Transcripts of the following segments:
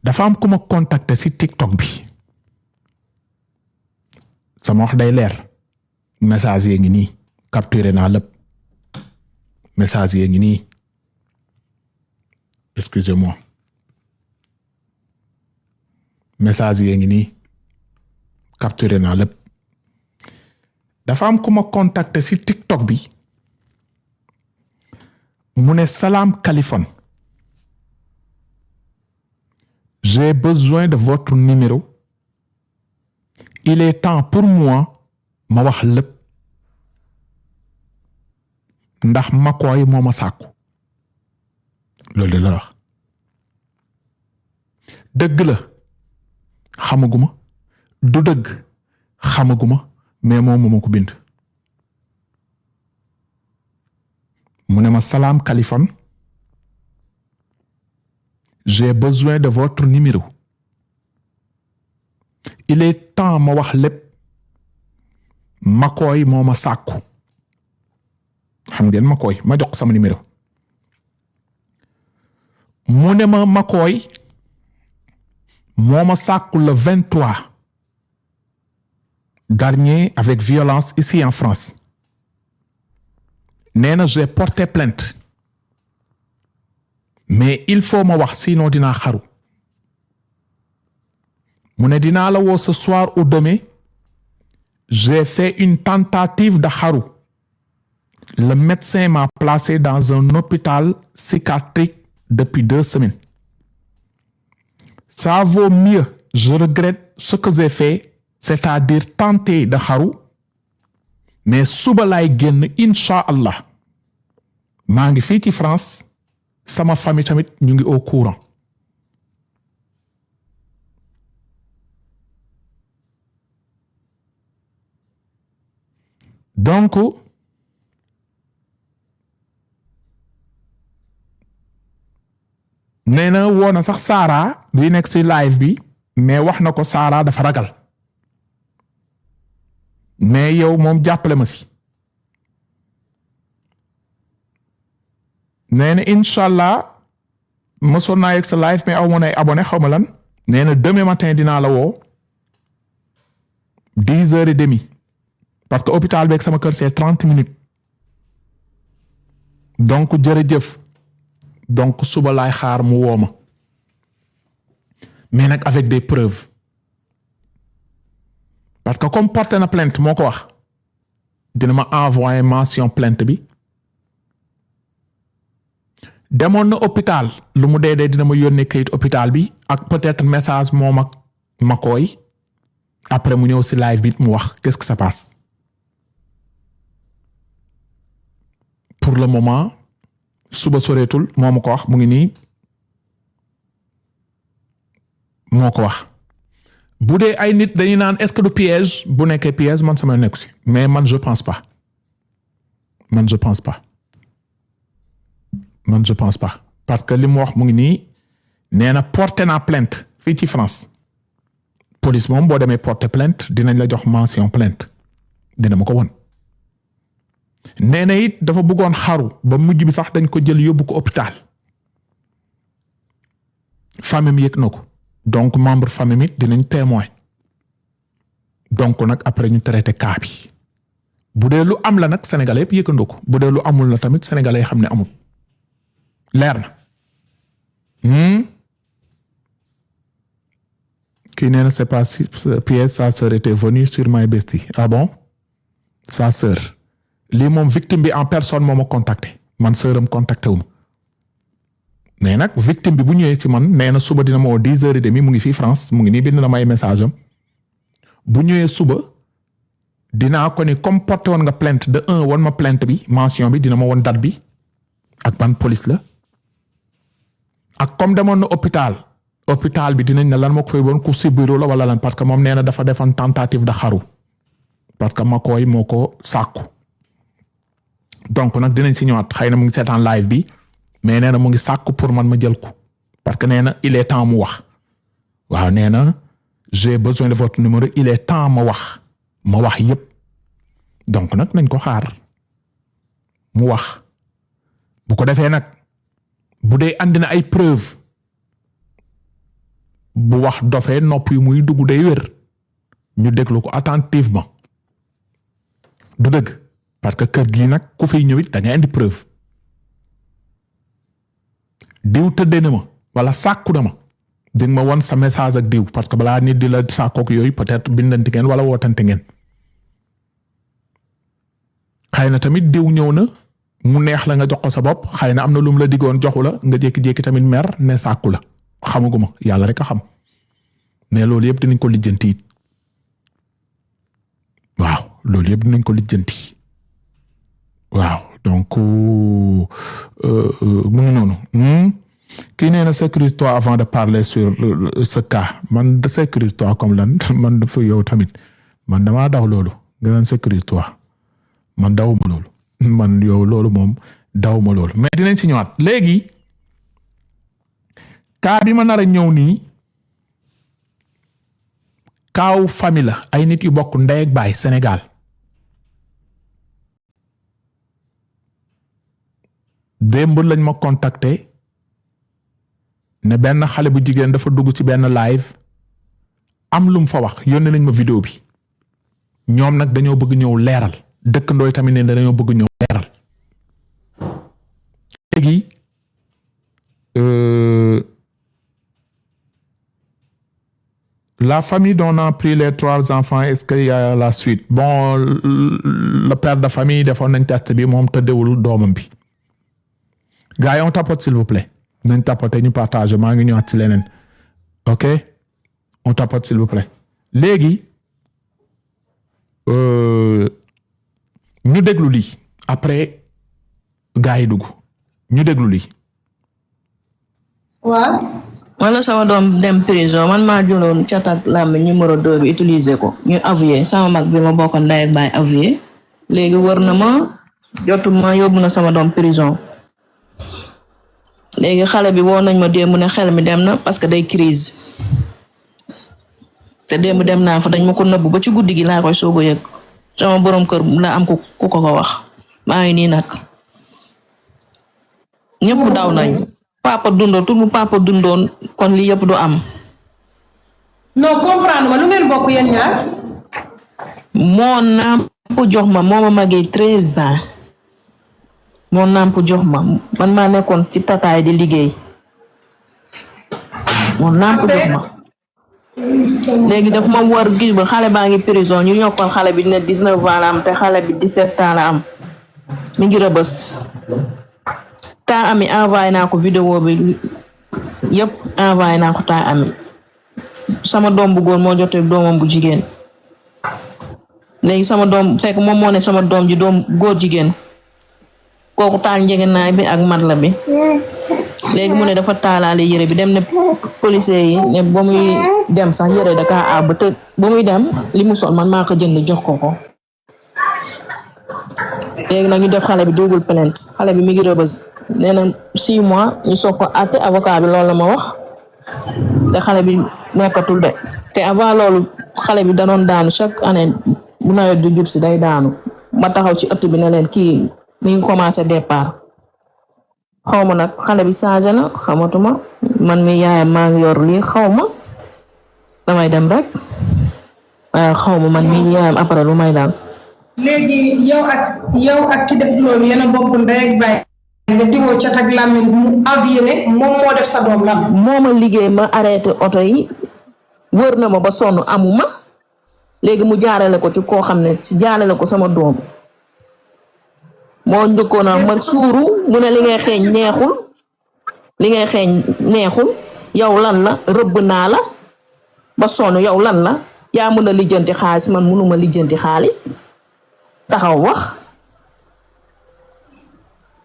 dafa am ku ma contacter ci TikTok bi sama wax day leer message yi ngi nii capturé naa lépp message yi ngi nii excusez-moi message yi ngi nii capturé naa lépp dafa am ku ma contacter ci TikTok bi mu ne Salam Kaliphone, j'ai besoin de votre numéro. Il est temps pour moi ma wax lépp ndax Makoy moo ma sàkku loolu de la wax dëgg la xamaguma du dëgg xamaguma mais moom moo ma ko bind mu ne ma Salam Kaliphone, j'ai besoin de votre numéro. Il est temps ma wax lépp Makoy moo ma sàkku xam ngeen Makoy ma jox sama numéro mu ne ma Makoy moo ma sàkku le 23 dernier avec violence ici en France. nee na j'ai porté plainte mais il faut ma wax sinon dinaa xaru mu ne dinaa la woo ce soir ou demain j'ai fait une tentative de xaru le médecin m'a placé dans un hôpital psychiatrique depuis 2 semaines ça vaut mieux je regrette ce que j'ai fait c'est-à-dire tenter de xaru mais suba laay génn incha allah maa ngi fii ci France sama famille tamit ñu ngi au courant donc nee na woo na sax Sara bi nekk ci live bi mais wax na ko Sara dafa ragal mais yow moom jàppale ma si nee na incha allah mosoon naa yegg sa live mais aw ma nay abonné xaw ma lan nee na demain matin dinaa la woo 10h30 parce que hôpital beeg sama kër c'est 30 minutes donc jërëjëf donc suba laay xaar mu woo ma mais nag avec des preuves parce que comme porté na plainte moo ko wax dina ma envoyer mention plainte bi demoon na hôpital lu mu dee dina ma yónnee kayit hôpital bi ak peut-être message moom ak Makoy après mu ñëw ci live bi mu wax qu'est-ce que ça passe pour le moment suba soreetul moo ma ko wax mu ngi nii moo ko wax bu dee ay nit dañuy naan est-ce que du piège bu nekkee piège man sama nekku ci mais man je pense pas parce que li mu wax mu ngi nii nee na porté naa plainte fii ci France police moom boo demee porté plainte dinañ la jox mention plainte dina ma ko won nee na it dafa bëggoon xaru ba mujj bi sax dañ ko jël yóbbu ko hôpital famille mi yëg na ko donc membre famille mi dinañ témoin donc nag après ñu traité cas bi bu dee lu am la nag sénégalais yëpp yëgandoo ko bu dee lu amul la tamit sénégalais xam ne amul leer na kii nee na c'est pas si pièce sa sœur était venue sur My Bestie ah bon sa sœur lii moom victime bi en personne moo ma contacté man sœuram contacté wu ma mais nag victime bi bu ñëwee ci man nee na suba dina ma woo 10h30 mu ngi fii France mu ngi nii bind na may message am bu ñëwee suba dinaa ko ni comme porté woon nga plainte de 1 won ma plainte bi mention bi dina ma won date bi ak ban police la ak comme demoon na hôpital bi dinañ ne lan moo ko fay woon ku sibiru la wala lan parce que moom nee na dafa defoon tentative de xaru parce que Makoy moo ko sàkku donc nag dinañ si ñëwaat xëy na mu ngi seetaan live bi mais nee na mu ngi sàkku pour man ma jël ko parce que nee na il est temps mu wax waaw nee na j'ai besoin de votre numéro il est temps ma wax yépp donc nag nañ ko xaar mu wax bu ko defee nag bu dee andi na ay preuve bu wax dofee nopp yu muy dugg day wér ñu déglu ko attentivement du dëgg parce que kër gi nag ku fiy ñëwit da nga indi preuve diw tëddee na ma wala sàkku na ma di ma won sa message ak diw parce que balaa nit di la sàkkook yooyu peut-être bindanti ngeen wala wootante ngeen xëy na tamit diw ñëw na mu neex la nga jox ko sa bopp xëy na am na lu mu la diggoon joxu la nga jékki-jékki tamit mer ne sàkku la xamaguma yàlla rek a xam mais loolu yëpp dinañ ko lijjanti it waaw loolu yëpp dinañ ko lijjanti waaw donc mu ngi noonu kii nee na sécurise-toi avant de parler sur ce cas man de sécurise-toi comme lan man dafa yow tamit man damaa daw loolu nga naan sécurise-toi man dawuma loolu man yow loolu moom dawuma loolu mais dinañ si ñëwaat léegi cas bi ma nar a ñëw nii kaaw famille la ay nit yu bokk ndey ak baay Sénégal démb lañ ma contacté ne benn xale bu jigéen dafa dugg ci benn live am lu mu fa wax yónnee nañ ma vidéo bi ñoom nag dañoo bëgg ñëw leeral dëkkandooy tamit ne dañoo bëgg ñëw leeral léegi la famille dont on a pris les 3 enfants est-ce qu'il y a la suite bon le père de famille defoon nañ test bi moom tëddewul doomam bi gars yi on tapote s'il vous plaît nañ tapote ñu partage maa ngi ñëwaat ci leneen ok on tapote s'il vous plaît léegi ñu déglu lii après gars yi dugg ñu déglu lii. waaw. wala sama doom dem prison man maa jëloon cat ak làmb numéro 2 bi utiliser ko ñu avoué sama mag bi ma bokkoon ndey ak baay avoué léegi wër na ma jotuma yóbbu na sama doom prison léegi xale bi woo nañ ma démb ne xel mi dem na parce que day crise te démb dem naa fa dañ ma ko nëbb ba ci guddi gi laa koy soog a yëg sama borom kër la am ku ko wax maa ngi nii nag ñëpp daw nañ papa dundoon tout bu papa dundoon kon li yëpp du am. non comprendre ma lu ngeen bokk yéen ñaar. moo nàmp jox ma moo ma magee 13 ans moo nàmp jox ma man maa nekkoon ci tataay di liggéey moo nàmp jox ma léegi daf ma war gis ba xale baa ngi prison ñu yokkal xale bi ne 19 ans la am te xale bi 17 ans la am mi ngi rëbës taa ami envoyé naa ko vidéo bi yëpp envoyé naa ko taa ami sama doom bu góor moo jotee doomam bu jigéen léegi sama doom fekk moom moo ne sama doom ji doom góor jigéen kooku taal njëgënaay bi ak matla bi léegi mu ne dafa taalaale yére bi dem ne policier yi ne ba muy dem sax yére da kaa àbb te ba muy dem li mu sol man maa ko jënd jox ko léegi nag ñu def xale bi double plainte xale bi mi ngi rëbës nee na 6 mois ñu soog ko àtte avocat bi loolu la ma wax te xale bi nekkatul de te avant loolu xale bi danoon daanu chaque année bu nawet du jub si day daanu ma taxaw ci ëtt bi ne leen kii mi ngi commencé départ xawma nag xale bi changé na xamatuma man mi yaayam maa ngi yor lii xawma damay dem rek waaye xawma man mi yaayam après lu may daal. léegi yow ak ki def loolu yéen a bokk ndey ak baay nga diwoo cat ak làmmiñ mu avié ne moom moo def sa doom lan. moo ma liggéey ma arrêté oto yi wër na ma ba sonn amuma léegi mu jaarale ko ci koo xam ne si jaarale ko sama doom moo njëkkoon a ma suuru mu ne li ngay xeeñ neexul yow lan la rëbb naa la ba sonn yow lan la yaa mën a lijjanti xaalis man mënuma lijjanti xaalis taxaw wax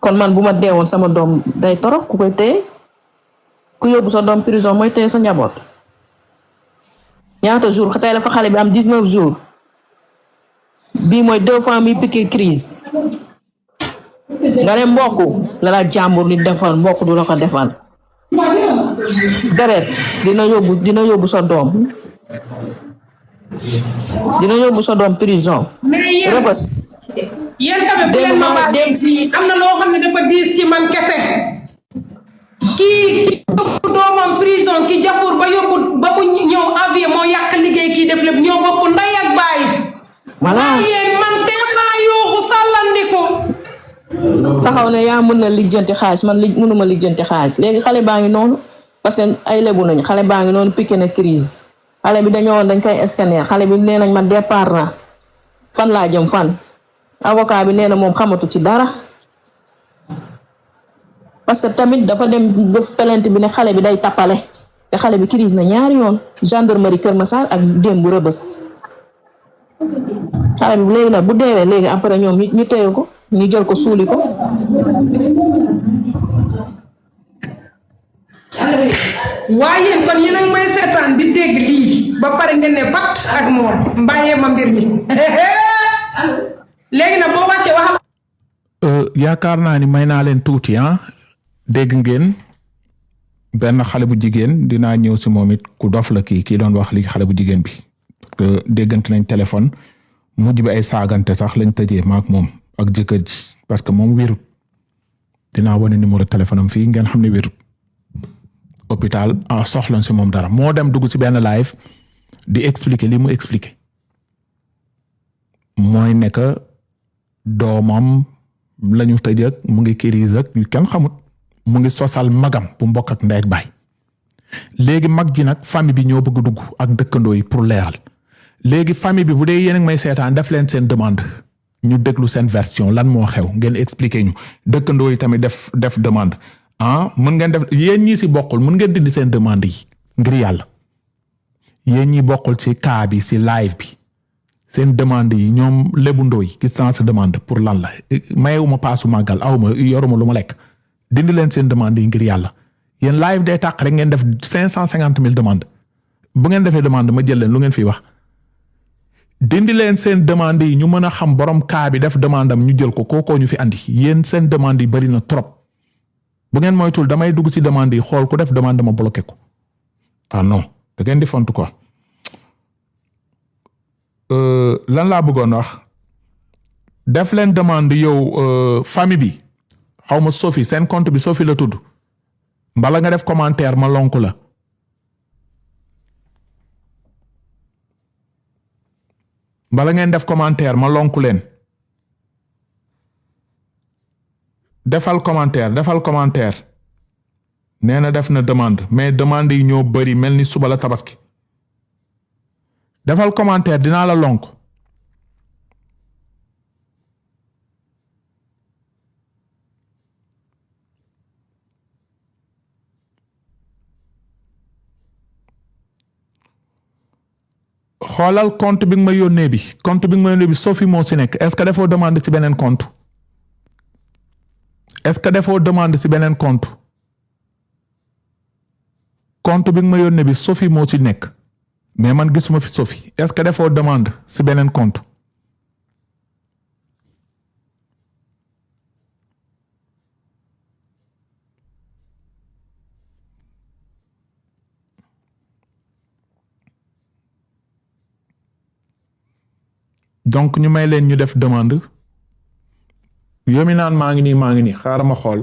kon man bu ma deewoon sama doom day torox ku koy téye ku yóbbu sa doom prison mooy téye sa njaboot ñaata jour tey la fa xale bi am 19 jours bii mooy 2 fois muy piqué crise nga ne mbokk la la jàmbur li defal mbokk du la ko defal deret dina yóbbu sa doom prison rëbës yéen tamit bu leen ma bàyyi am na loo xam ne dafa diis ci man kese kii yóbbu doomam prison ki jafur ba def lépp ñoo bokk ndey ak baay. voilà yéen man teel naa yooxu sàllandiku. taxaw ne yaa mën na lijjanti xaalis man mënuma lijjanti xaalis léegi xale baa ngi noonu parce que ay lebu nañu xale baa ngi noonu piqué na crise xale bi dañ koy scanner xale bi nee nañ ma départ na fan laa jëm fan avocat bi nee na moom xamatu ci dara parce que tamit dafa dem def plainte bi ne xale bi day tappale te xale bi crise na ñaari yoon gendarmerie Kër Massar ak démb Rëbës xale bi léegi nag bu deewee léegi après ñoom ñu téye ko ñu jël ko suuli ko. waaye yéen kon yéen a ngi may seetaan di dégg lii ba pare ngeen ne pat ak moom mbàyyee ma mbir mi léegi nag boo wàccee waxal. yaakaar naa ni may naa leen tuuti dégg ngeen benn xale bu jigéen dinaa ñëw si moom it ku dof la kii doon wax li xale bu jigéen bi parce que déggante nañ téléphone mujj bi ay saagante sax lañ tëjee maak moom ak jëkkër ji parce que moom wérut dinaa wane numéro téléphone am fii ngeen xam ne wérut hôpital soxlan si moom dara moo dem dugg si benn live di expliquer li mu expliquer mooy ne que doomam lañu tëj ak mu ngi crise ak yu kenn xamut mu ngi sosal magam bu mbokk ak ndey ak baay léegi mag ji nag famille bi ñoo bëgg dugg ak dëkkandoo yi pour leeral léegi famille bi bu dee yéen a ngi may seetaan def leen seen demande ñu déglu seen version lan moo xew ngeen expliquer ñu dëkkandoo yi tamit def demande mën ngeen def yéen ñii si bokkul mën ngeen dindi seen demande yi ngir yàlla yéen ñi bokkul si cas bi si live bi seen demande yi ñoom Lébu Ndooy gis naa sa demande pour lan la mayewuma paasu màggal awma yoruma lu ma lekk dindi leen seen demande yi ngir yàlla yéen live day tàq rek ngeen def 550,000 demande bu ngeen defee demande ma jël leen lu ngeen fiy wax dindi leen seen demande yi ñu mën a xam borom cas bi def demande am ñu jël ko kookoo ñu fi andi yéen seen demande yi bari na trop bu ngeen moytul damay dugg ci demande yi xool ku def demande ma bloqué ko non da ngeen di fontu quoi lan laa bëggoon wax def leen demande yow famille bi xaw ma Sophie seen compte bi Sophie la tudd mbala nga def commentaire ma lonku la mbala ngeen def commentaire ma lonku leen defal commentaire nee na def na demande mais demande yi ñoo bari mel ni suba la tabaski defal commentaire dinaa la lonk xoolal compte bi nga ma yónnee bi Sophie moo ci nekk est-ce que defoo demande ci beneen compte compte bi nga ma yónnee bi Sophie moo ci nekk mais man gisuma fi Sophie est-ce que defoo demande ci beneen compte donc ñu may leen ñu def demande yomi naan maa ngi nii xaaral ma xool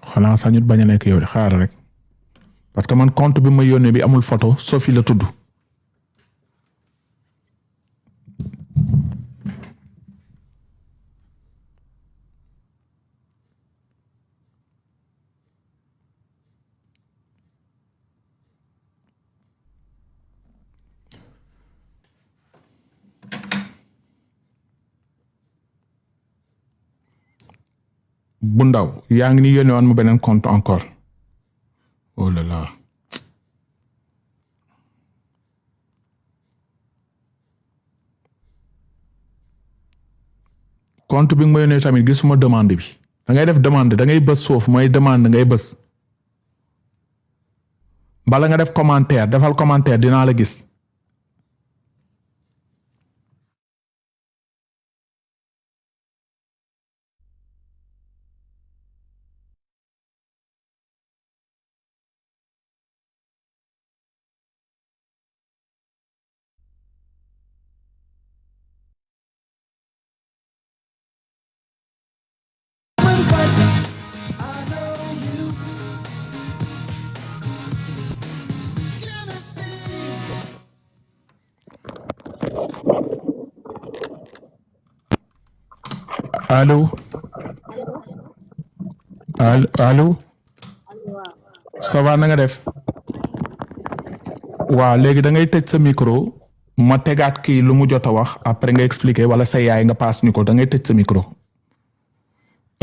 xanaa sañut bañ a nekk yow de xaaral rek parce que man compte bi ma yónnee bi amul photo Sophie la tudd bu ndaw yaa ngi ni yónnee woon ma beneen compte encore oh là là compte bi nga ma yónnee tamit gisuma demande bi da ngay def demande da ngay bës suuf mooy demande ngay bës bala nga def commentaire defal commentaire dinaa la gis allo allo ça va na nga def waaw léegi da ngay tëj sa micro ma tegaat kii lu mu jot a wax après nga expliquer wala sa yaay nga paas ñu ko da ngay tëj sa micro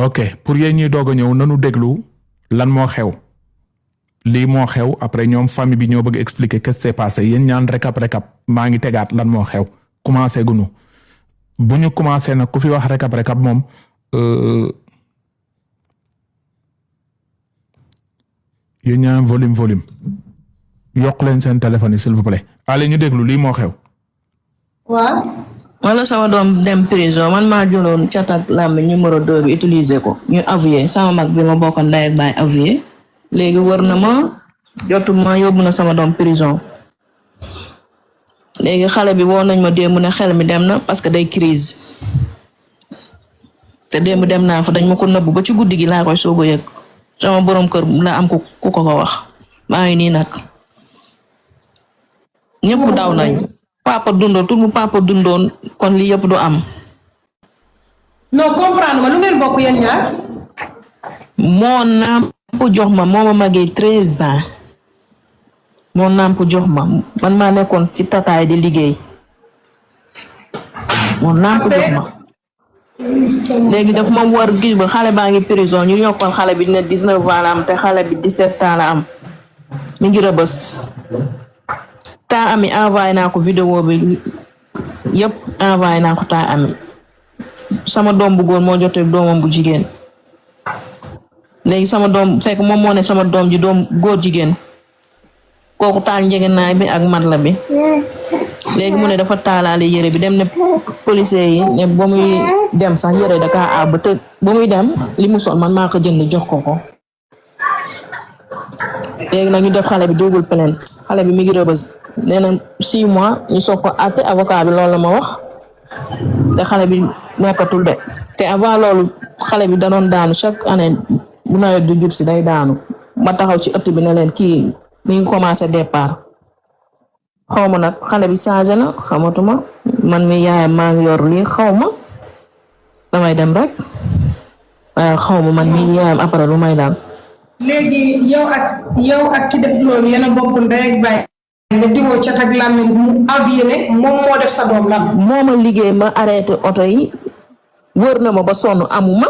ok pour yéen ñuy doog a ñëw nanu déglu lan moo xew lii moo xew après ñoom famille bi ñoo bëgg expliquer qu'est-ce qui s'est passé yéen ñaan récap maa ngi tegaat lan moo xew commencé gunu bu ñu commencé nag ku fi wax récap moom yéen ñaan volume yokk leen seen téléphone yi s'il vous plaît allez ñu déglu lii moo xew. waaw. wala sama doom dem prison man maa jëloon cat ak làmmiñ numéro 2 bi utiliser ko ñu avoué sama mag bi ma bokkoon ndey ak baay avoué léegi wër na ma jotuma yóbbu na sama doom prison léegi xale bi woo nañ ma démb ne xel mi dem na parce que day crise te démb dem naa fa dañ ma ko nëbb ba ci guddi gi laa koy soog a yëg sama borom kër la am ku ko wax maa ngi nii nag ñëpp daw nañ papa dundoon tout mu papa dundoon kon li yëpp du am. non comprendre ma lu ngeen bokk yéen ñaar. moo nàmp jox ma moo ma magee 13 ans moo nàmp jox ma man maa nekkoon ci tataay di liggéey moo nàmp jox ma léegi daf ma war gis ba xale baa ngi prison ñu yokkal xale bi ne 19 ans la am te xale bi 17 ans la am mi ngi rëbës taa ami envoyé naa ko vidéo bi yëpp envoyé naa ko taa ami sama doom bu góor moo jotee doomam bu jigéen léegi sama doom fekk moom moo ne sama doom ji doom góor jigéen kooku taal njëgënaay bi ak matla bi léegi mu ne dafa taalaale yére bi dem ne policier yi ne ba muy dem sax yére da kaa àbb te ba muy dem li mu sol man maa ko jënd jox ko léegi nag ñu def xale bi double plainte xale bi mi ngi rëbës nee na 6 mois ñu soog ko àtte avocat bi loolu la ma wax te xale bi nekkatul de te avant loolu xale bi da doon daanu chaque année bu nawet du jub si day daanu ma taxaw ci ëtt bi ne leen kii mi ngi commencé départ xaw ma nag xale bi changé na xamatuma man mi yaayam maa ngi yor lii xaw ma damay dem rek waaye xaw ma man mi yaayam après lu may daan. léegi yow ak ki def loolu yéen a bokk ndey ak baay nga diwoo cat ak làmmiñ mu avoué ne moom moo def sa doom lan. moo ma liggéey ma arrêté oto yi wër na ma ba sonn amuma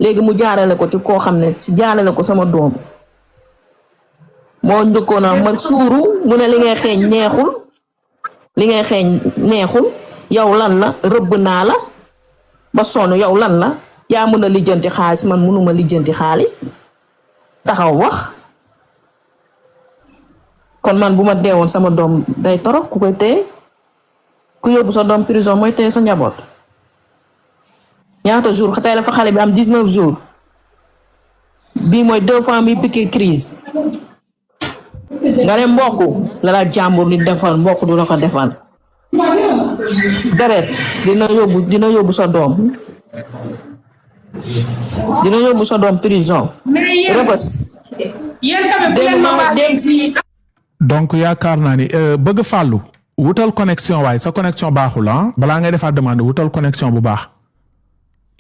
léegi mu jaarale ko ci koo xam ne si jaarale ko sama doom moo njëkkoon a ma suuru mu ne li ngay xeeñ neexul yow lan la rëbb naa la ba sonn yow lan la yaa mën a lijjanti xaalis man mënuma lijjanti xaalis taxaw wax kon man bu ma deewoon sama doom day torox ku koy téye ku yóbbu sa doom prison mooy téye sa njaboot ñaata jour tey la fa xale bi am 19 jours bii mooy 2 fois muy piqué crise nga ne mbokk la jàmbur di defal mbokk du la ko defal deret dina yóbbu sa doom prison rëbës donc yaakaar naa ni bëgg fàllu wutal connexion waaye sa connexion baaxul balaa ngay defaat demande wutal connexion bu baax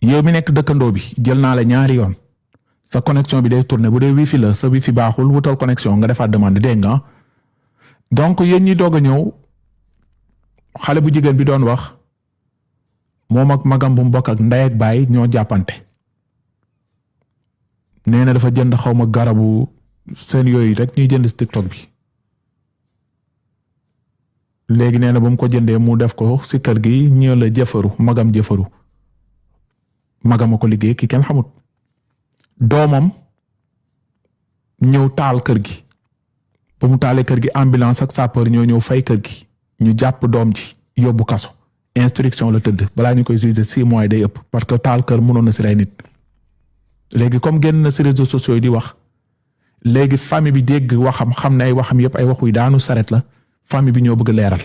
yow mi nekk dëkkandoo bi jël naa la ñaari yoon sa connexion bi day tourner bu dee wifi la sa wifi baaxul wutal connexion nga defaat demande dégg nga donc yéen ñi doog a ñëw xale bu jigéen bi doon wax moom ak magam bu mu bokk ak ndey ak baay ñoo jàppante nee na dafa jënd xaw ma garabu seen yooyu rek ñuy jënd TikTok bi léegi nee na ba mu ko jëndee mu def ko ci kër gi ñëw la jëfaru magam a ko liggéey ki kenn xamut doomam ñëw taal kër gi ba mu taalee kër gi ambulance ak sapeur ñëw fay kër gi ñu jàpp doom ji yóbbu kaso instruction la tëdd balaa ñu koy juger 6 mois day ëpp parce que taal kër mënoon na ci rey nit léegi comme génn na ci réseaux sociaux yi di wax léegi famille bi dégg waxam xam ne ay waxam yëpp ay waxuy daanu saret la famille bi ñoo bëgg leeral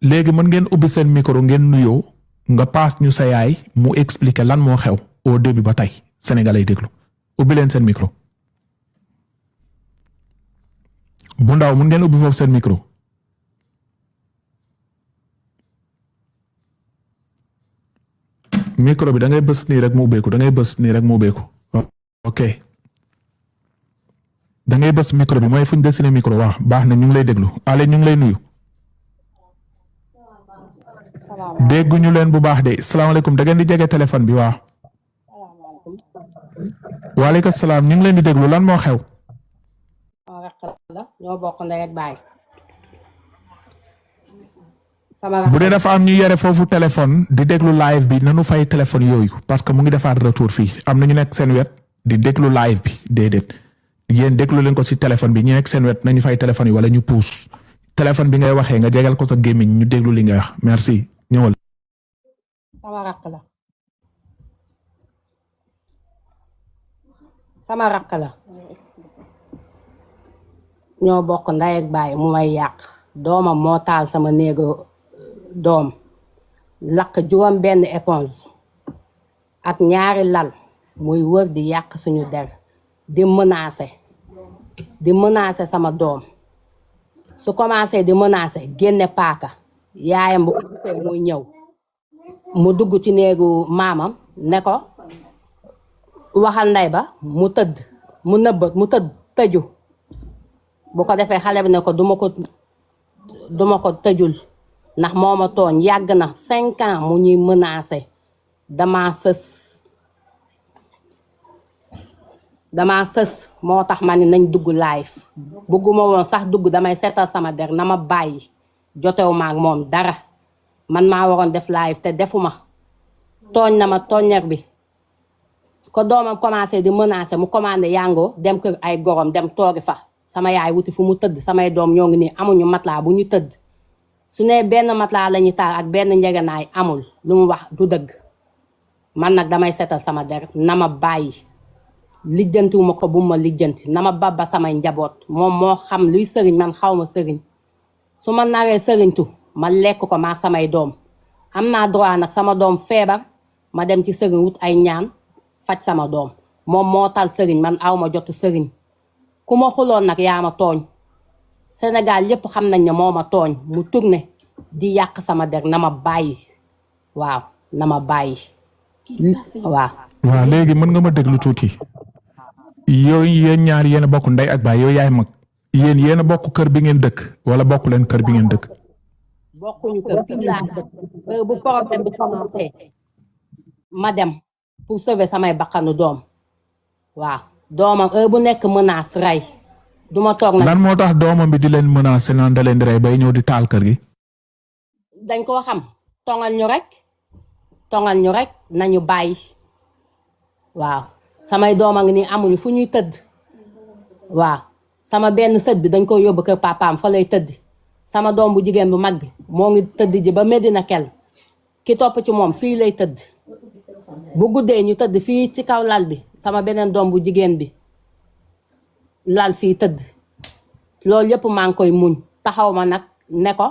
léegi mën ngeen ubbi seen micro ngeen nuyoo nga paas ñu sa yaay mu expliquer lan moo xew au début ba tey Sénégalais yi déglu ubbi leen seen micro bu ndaw mën ngeen ubbi foofu seen micro micro bi da ngay bës nii rek mu ubbeeku da ngay bës nii rek mu ubbeeku ok da ngay bës micro bi mooy fu ñu dessiné micro waaw baax na ñu ngi lay déglu ale ñu ngi lay nuyu dégguñu leen bu baax de salaamaaleykum da ngeen di jege téléphone bi waaw waaleykum salaam ñu ngi leen di déglu lan moo xew ñoo bokk ndey ak baay bu dee dafa am ñu yore foofu téléphone di déglu live bi nanu fay téléphone yooyu parce que mu ngi defaat retour fii am na ñu nekk seen wet di déglu live bi déedéet yéen déglu leen ko si téléphone bi ñu nekk seen wet nañu fay téléphone yi wala ñu puus téléphone bi ngay waxee nga jegal ko sa gémmiñ ñu déglu li nga wax merci ñëwal. sama rakk la ñoo bokk ndey ak baay mu may yàq doomam moo taal sama néegu doom lakk juróom benn éponge ak ñaari lal muy wër di yàq suñu der di menacer sama doom su commencé di menacer génne paaka yaayam bu ko muy ñëw mu dugg ci néegu maamam ne ko waxal ndey ba mu tëdd mu nëbb mu tëju bu ko defee xale bi ne ko duma ko tëjul ndax moo ma tooñ yàgg na 5 ans mu ñuy menacé dama sës moo tax ma ni nañ dugg live bëgguma woon sax dugg damay seetal sama der na ma bàyyi jotewu ma ak moom dara man maa waroon def live te defuma tooñ na ma tooñer bi ko doomam commencé di menacé mu commandé yàngoo dem kër ay gorom dem toogi fa sama yaay wuti fu mu tëdd samay doom ñoo ngi nii amuñu matelas bu ñu tëdd su ne benn matelas la ñu taal ak benn njegenaay amul lu mu wax du dëgg man nag damay seetal sama der na ma bàyyi lijjantiwuma ko bu ma lijjanti na ma babba samay njaboot moom moo xam luy sëriñ man xaw ma sëriñ su ma naree sëriñtu ma lekk ko maa samay doom am naa droit nag sama doom feebar ma dem ci sëriñ wut ay ñaan faj sama doom moom moo tal sëriñ man aw ma jotu sëriñ ku ma xuloon nag yaa ma tooñ Sénégal yépp xam nañ ne moo ma tooñ mu tourné di yàq sama der na ma bàyyi waaw na ma bàyyi waaw léegi mën nga ma déglu tuuti yooyu yéen ñaar yéen a bokk ndey ak baay yooyu yaay mag yéen yéen a bokk kër bi ngeen dëkk wala bokk leen kër bi ngeen dëkk bokkuñu kër fii laa dëkk bu problème bi commencé ma dem pour sauver samay bakkanu doom waaw doomam bu nekk menace rey duma toog nag lan moo tax doomam bi di leen menacer naan da leen di rey bay ñëw di taal kër gi dañ koo xam tongal ñu rek nañu bàyyi waaw samay doom a ngi nii amuñu fu ñuy tëdd waaw sama benn sët bi dañ ko yóbbu kër papaam fa lay tëdd sama doom bu jigéen bu mag bi moo ngi tëdd ji ba Medina Kel ki topp ci moom fii lay tëdd bu guddee ñu tëdd fii ci kaw lal bi sama beneen doom bu jigéen bi lal fii tëdd loolu yëpp maa ngi koy muñ taxaw ma nag ne ko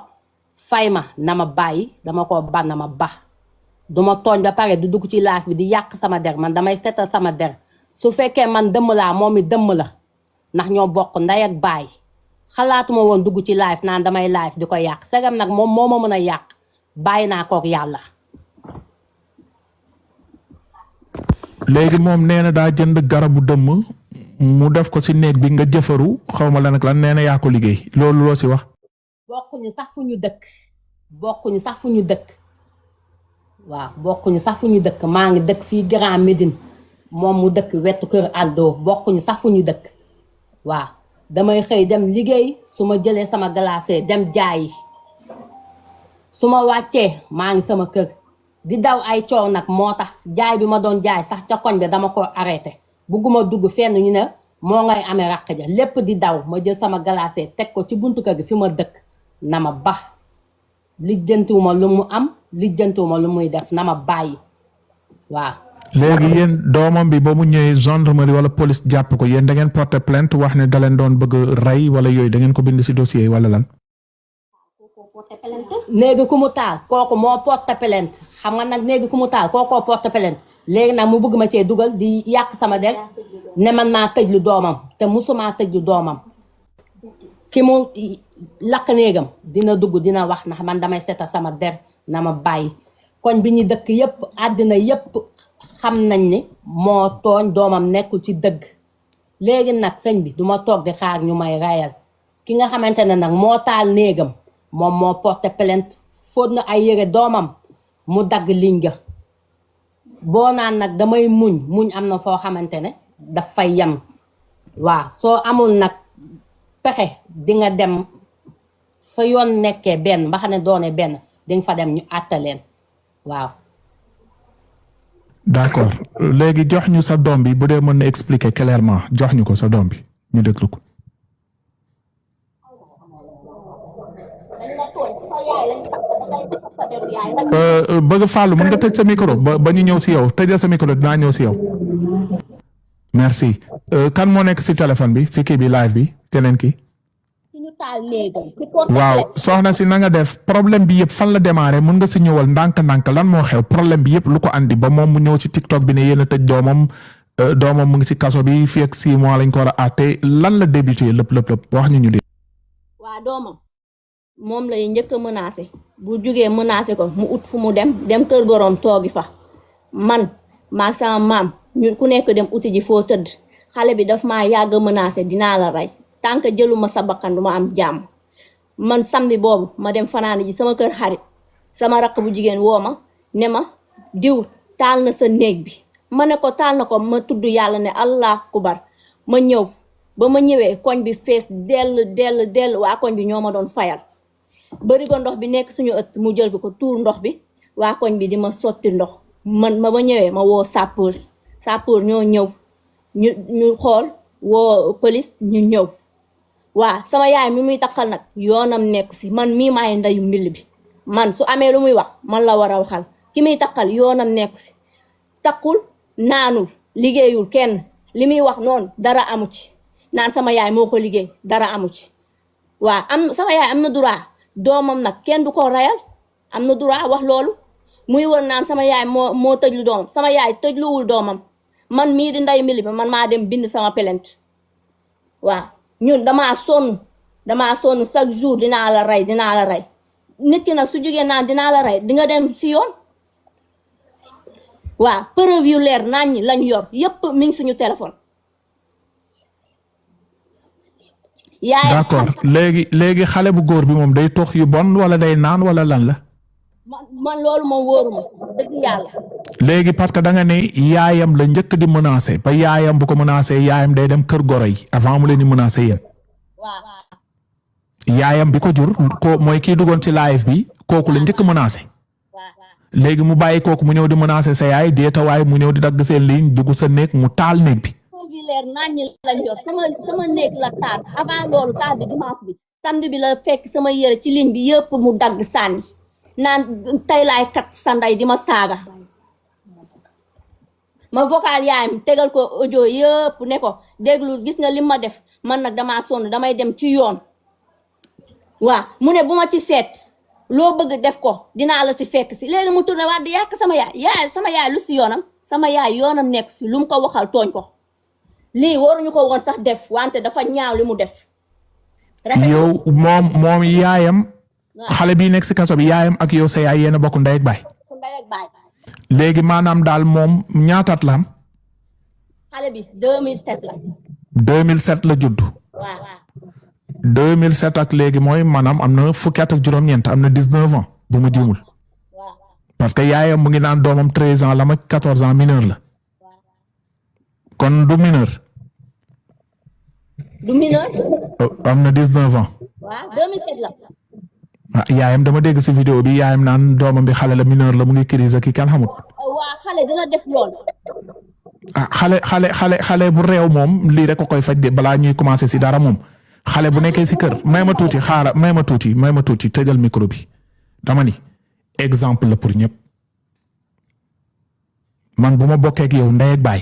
fay ma na ma bàyyi dama ko ban na ma bax duma tooñ ba pare du dugg ci laaf bi di yàq sama der man damay seetal sama der su fekkee man dëmm laa moom it dëmm la ndax ñoo bokk ndey ak baay xalaatuma woon dugg ci live naan damay live di ko yàq segam nag moom moo ma mën a yàq bàyyi naa kook yàlla. léegi moom nee na daa jënd garabu dëmm mu def ko ci néeg bi nga jëfaru xawma lan ak lan nee na yaa ko liggéey loolu loo ci wax. bokkuñu sax fu ñu dëkk waaw bokkuñu sax fu ñu dëkk maa ngi dëkk fii Grand Médine moom mu dëkk wetu kër Aldo bokkuñu sax fu ñu dëkk waaw damay xëy dem liggéey su ma jëlee sama glacé dem jaayi su ma wàccee maa ngi sama kër di daw ay coow nag moo tax jaay bi ma doon jaay sax ca koñ bi dama ko arrêté bugguma dugg fenn ñu ne moo ngay amee raq ja lépp di daw ma jël sama glacé teg ko ci buntu kër gi fi ma dëkk na ma bax lijjantiwuma lu mu am lijjantiwuma lu muy def na ma bàyyi waaw. léegi yéen doomam bi ba mu ñëwee gendarmerie wala police jàpp ko yéen da ngeen porter plainte wax ne da leen doon bëgg rey wala yooyu da ngeen ko bind ci dossier yi wala lan. léegi ku mu taal kooku moo porter plainte xam nga nag léegi ku mu taal kookoo porter plainte léegi nag mu bëgg ma cee dugal di yàq sama der ne man maa tëjlu doomam te musuma tëjlu doomam ki mu lakk néegam dina dugg dina wax ndax man damay seetal sama der na ma bàyyi koñ bi ñu dëkk yépp àddina yépp xam nañ ni moo tooñ doomam nekkul ci dëgg léegi nag sëñ bi duma toog di xaar ñu may rayal ki nga xamante ne nag moo taal néegam moom moo porté plainte fóot na ay yére doomam mu dagg liñ ga boo naan nag damay muñ am na foo xamante ne daf fay yem waaw soo amul nag pexe di nga dem fa yoon nekkee benn ba xam ne doone benn di nga fa dem ñu àttaleen waaw. d'accord léegi jox ñu sa doom bi bu dee mën na expliquer clairement jox ñu ko sa doom bi ñu déglu ko. bëgg Fallou mën nga tëj sa micro ba ñu ñëw si yow tëjal sa micro dinaa ñëw si yow. merci kan moo nekk si téléphone bi si kii bi live bi keneen ki. waaw soxna si na nga def problème bi yëpp fan la démarré mun nga si ñëwal ndànk-ndànk lan moo xew problème bi yëpp lu ko andi ba moom mu ñëw si TikTok bi ne yéen a tëj doomam mu ngi si kaso bi fii ak 6 mois lañ ko war a àtte lan la débuté lépp wax ñu dee. waa doomam moom lay njëkk a menacé bu jugee menacé ko mu ut fu mu dem kër goroom toogi fa man maag sama maam ñu ku nekk dem uti ji foo tëdd xale bi daf maa yàgg menacé dinaa la rey tant que jëluma sa bakkan du ma am jàmm man samedi boobu ma dem fanaan ji sama kër xarit sama rakk bu jigéen woo ma ne ma diw taal na sa néeg bi ma ne ko taal na ko ma tudd yàlla ne allah kubar ma ñëw ba ma ñëwee koñ bi fees dell waa koñ bi ñoo ma doon fayal barigo ndox bi nekk suñu ëtt mu jël ko tuur ndox bi waa koñ bi di ma sotti ndox man ma ba ñëwee ma woo sapeur ñoo ñëw ñu xool woo police ñu ñëw waa sama yaay mi muy takkal nag yoonam nekk si man mii maay ndeyu mbill bi man su amee lu muy wax man la war a waxal ki muy takkal yoonam nekk si takkul naanul liggéeyul kenn li muy wax noonu dara amu ci naan sama yaay moo ko liggéey dara amu ci waa sama yaay am na droit doomam nag kenn du ko rayal am na droit wax loolu muy wër naan sama yaay moo tëjlu doomam sama yaay tëjluwul doomam man mii di nday mili bi man maa dem bind sama plainte waaw ñun damaa sonn chaque jour dinaa la rey nit ki nag su jógee naan dinaa la rey di nga dem si yoon waaw preuve yu leer naan ñi lañ yor yépp mi ngi suñu téléphone. d'accord léegi xale bu góor bi moom day tox yu bon wala day naan wala lan la. man loolu moom wóoruma dëgg yàlla. léegi parce que da nga ne yaayam la njëkk di menacer ba yaayam bu ko menacer yaayam day dem kër goro yi avant mu leen di menacer yéen. waaw. yaayam bi ko jur ko mooy kii duggoon ci live bi kooku la njëkk menacer. léegi mu bàyyi kooku mu ñëw di menacer sa yaay deetawaay mu ñëw di dagg seen ligne dugg sa néeg mu taal néeg bi. leer naññ lañ yor sama néeg la taal avant loolu taal bi dimanche bi samedi bi la fekk sama yére ci ligne bi yëpp mu dagg sànni naan tey laay kat sa ndey di ma saaga ma vocal yaayam tegal ko audio yëpp ne ko déglu gis nga li ma def man nag damaa sonn damay dem ci yoon waaw mu ne bu ma ci seet loo bëgg def ko dinaa la ci fekk si léegi mu tourné waat di yàq sama yaay lu si yoonam sama yaay yoonam nekk si lu mu ko waxal tooñ ko lii waruñu ko woon sax def wante dafa ñaaw li mu def. yow moom yaayam. xale bii nekk si kaso bi yaayam ak yow sa yaay yéen a bokk ndey ak baay. léegi maanaam daal moom ñaataat la am. xale bi 2007 la. 2007 la judd. waaw. 2007 ak léegi mooy maanaam am na fukki at ak juróom-ñeent am na 19 ans bu ma juumul. parce que yaayam mu ngi naan doomam 13 ans la ma 14 ans mineur la. kon du mineur. du mineur. am na 19 ans. waaw 2007 la. ah yaayam dama dégg si vidéo bi yaayam naan doomam bi xale la mineur la mu ngi crise ki kan xamut. waaw xale dina def lool. ah xale bu réew moom lii rek ko koy faj de balaa ñuy commencer si dara moom xale bu nekkee si kër may ma tuuti tëjal micro bi dama ni exemple la pour ñëpp man bu ma bokkee ak yow ndey ak baay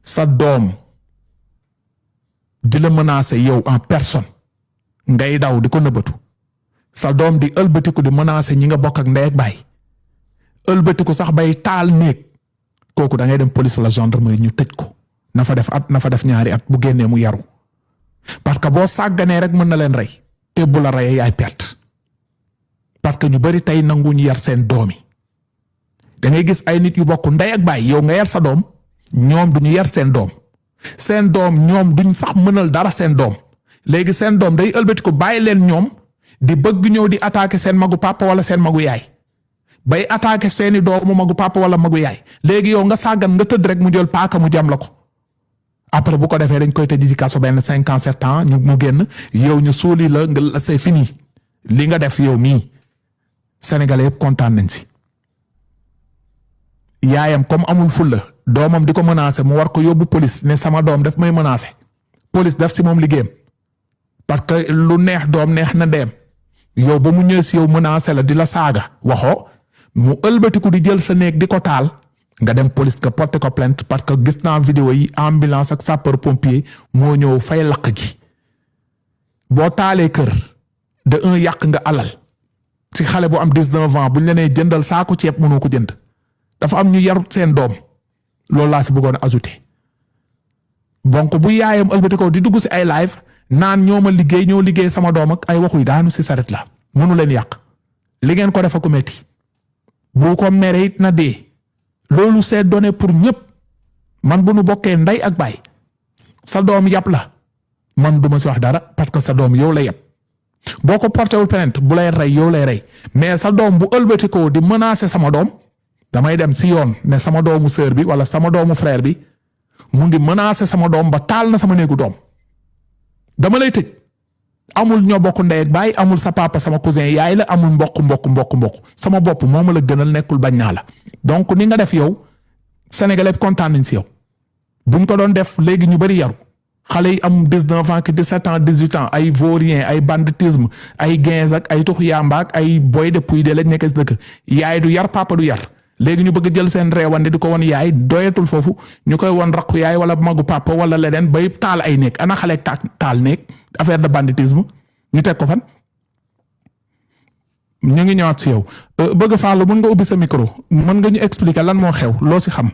sa doom di la menacer yow en personne ngay daw di ko nëbbatu sa doom di ëlbatiku di menacer ñi nga bokk ak ndey ak baay ëlbatiku sax bay taal néeg kooku da ngay dem police wala gendarmerie ñu tëj ko na fa def ñaari at bu génnee mu yaru parce que boo sàgganee rek mën na leen rey te bu la reyee yaay perte parce que ñu bari tey nanguñu yar seen doom yi da ngay gis ay nit yu bokk ndey ak baay yow nga yar sa doom ñoom duñu yar seen doom ñoom duñ sax mënal dara seen doom léegi seen doom day ëlbati ko bàyyi leen ñoom di bëgg ñëw di attaquer seen magu papa wala seen magu yaay bay attaquer seeni doomu magu papa wala magu yaay léegi yow nga sàggan nga tëdd rek mu jël paaka mu jam la ko après bu ko defee dañ koy tëj ci kaso benn 5 ans 7 ans mu génn yow ñu suuli la nga c'est fini li nga def yow mii Sénégalais yëpp kontaan nañ si yaayam comme amul fulla doomam di ko menacer mu war ko yóbbu police ne sama doom daf may menacer police def si moom liggéeyam parce que lu neex doom neex na dem yow ba mu ñëw si yow menacer la di la saaga waxoo mu ëlbatiku di jël sa néeg di ko taal nga dem police nga porter ko plainte parce que gis naa vidéo yi ambulance ak sapeur pompier moo ñëw fay lakk gi boo taalee kër de un yàq nga alal si xale bu am 19 ans buñ la nee jëndal saako ceeb mënoo ko jënd dafa am ñu yarut seen doom loolu laa si bëggoon a ajouter donc bu yaayam ëlbati ko di dugg si ay live naan ñoo ma liggéey ñoo liggéey sama doom ak ay waxuy daanu si saret la mënu leen yàq li ngeen ko defa ko metti bu ko mere it na dee loolu c'est donné pour ñëpp man bu nu bokkee ndey ak baay sa doom yàpp la man duma si wax dara parce que sa doom yow la yàpp boo ko porté wul plainte bu lay rey yow lay rey mais sa doom bu ëlbati ko di menacer sama doom damay dem si yoon ne sama doomu sœur bi wala sama doomu frère bi mu ngi menacer sama doom ba taal na sama néegu doom dama lay tëj amul ñoo bokk ndey ak baay amul sa papa sama cousin yaay la amul mbokk sama bopp moo ma la gënal nekkul bañ naa la donc ni nga def yow Sénégalais kontaan nañ si yow buñ ko doon def léegi ñu bari yaru xale yi am 19 ans ki 17 ans 18 ans ay vaurien ay banditisme ay gains ak ay tux yamba ak ay boy de puy de lañ nekk si dëkk yaay du yar papa du yar léegi ñu bëgg jël seen reewande di ko won yaay doyatul foofu ñu koy won rakku yaay wala magu papa wala leneen bay taal ay néeg ana xale taal néeg affaire de banditisme ñu teg ko fan ñu ngi ñëwaat si yow bëgg Fallou mën nga ubbi sa micro mën nga ñu expliquer lan moo xew loo si xam